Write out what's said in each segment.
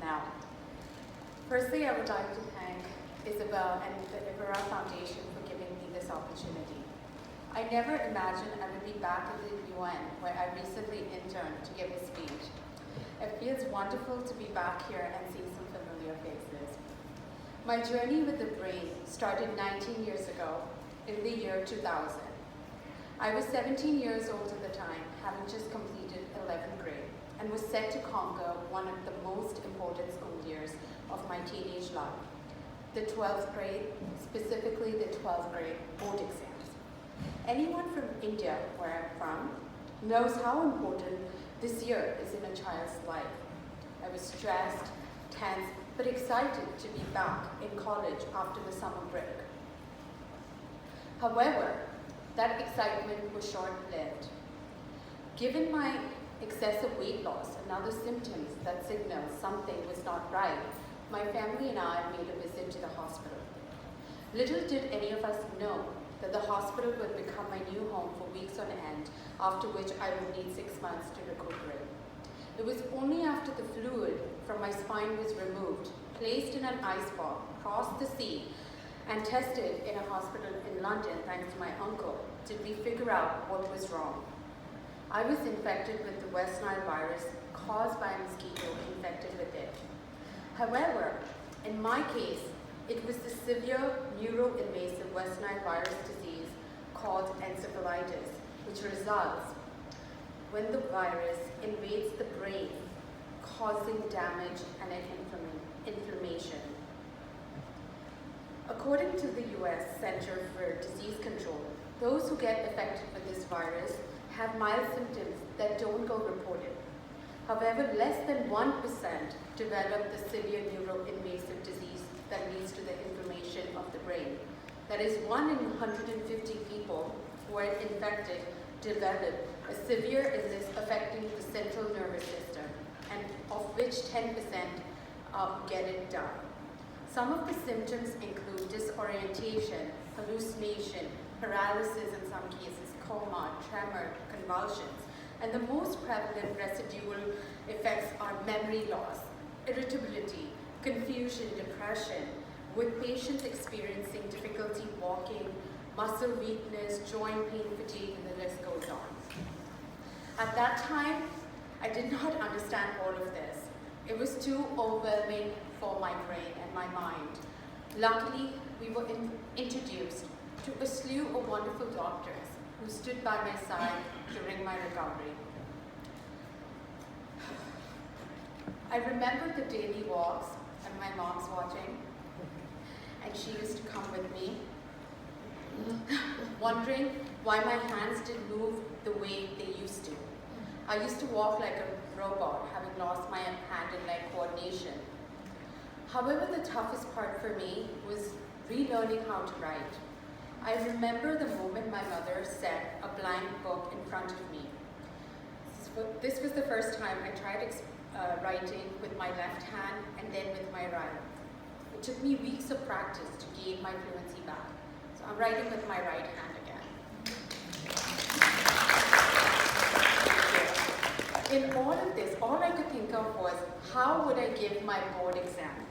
Nile. Firstly, I would like to thank Isabel and the Ivera Foundation for giving me this opportunity. I never imagined I would be back at the UN, where I recently interned to give a speech. It feels wonderful to be back here and see some familiar faces. My journey with the brain started 19 years ago, in the year 2000. I was 17 years old at the time, having just completed 11th grade, and was set to conquer one of the most important school years of my teenage life, the 12th grade, specifically the 12th grade board exams. Anyone from India, where I'm from, knows how important this year is in a child's life. I was stressed, tense, but excited to be back in college after the summer break. However, that excitement was short-lived. Given my excessive weight loss and other symptoms that signaled something was not right, my family and I made a visit to the hospital. Little did any of us know that the hospital would become my new home for weeks on end, after which I would need 6 months to recuperate. It was only after the fluid from my spine was removed, placed in an ice box, crossed the sea, and tested in a hospital in London, thanks to my uncle, did we figure out what was wrong. I was infected with the West Nile virus caused by a mosquito infected with it. However, in my case, it was the severe neuroinvasive West Nile virus disease called encephalitis, which results when the virus invades the brain, causing damage and inflammation. According to the US Center for Disease Control, those who get affected with this virus have mild symptoms that don't go reported. However, less than 1% develop the severe neuroinvasive disease that leads to the inflammation of the brain. That is, 1 in 150 people who are infected develop a severe illness affecting the central nervous system, and of which 10% get it done. Some of the symptoms include disorientation, hallucination, paralysis in some cases, coma, tremor, convulsions, and the most prevalent residual effects are memory loss, irritability, confusion, depression, with patients experiencing difficulty walking, muscle weakness, joint pain, fatigue, and the list goes on. At that time, I did not understand all of this. It was too overwhelming for my brain and my mind. Luckily, we were introduced to a slew of wonderful doctors who stood by my side during my recovery. I remember the daily walks, and my mom's watching, and she used to come with me, wondering why my hands didn't move the way they used to. I used to walk like a robot, having lost my hand and leg coordination. However, the toughest part for me was relearning how to write. I remember the moment my mother set a blank book in front of me. This was the first time I tried writing with my left hand and then with my right. It took me weeks of practice to gain my fluency back. So I'm writing with my right hand again. In all of this, all I could think of was, how would I give my board exam?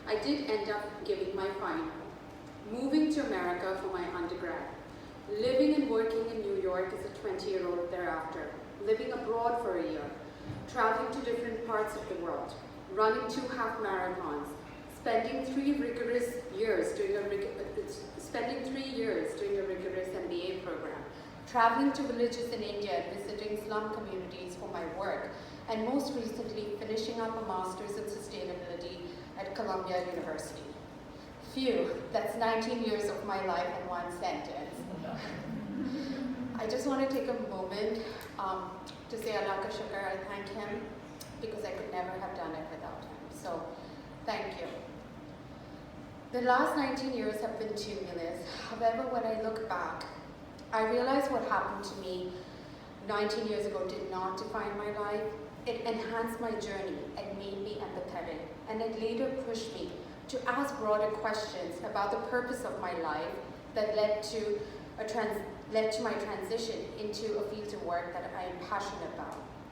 I did end up giving my final, moving to America for my undergrad, living and working in New York as a 20-year-old thereafter, living abroad for a year, traveling to different parts of the world, running 2 half marathons, spending 3 years doing a rigorous MBA program, traveling to villages in India and visiting slum communities for my work, and most recently finishing up a master's in sustainability at Columbia University. Phew, that's 19 years of my life in one sentence. I just want to take a moment to say Allah ka shukr. I thank him because I could never have done it without him. So, thank you. The last 19 years have been tumultuous. However, when I look back, I realize what happened to me 19 years ago did not define my life. It enhanced my journey and made me empathetic, and it later pushed me to ask broader questions about the purpose of my life that led to my transition into a field of work that I am passionate about.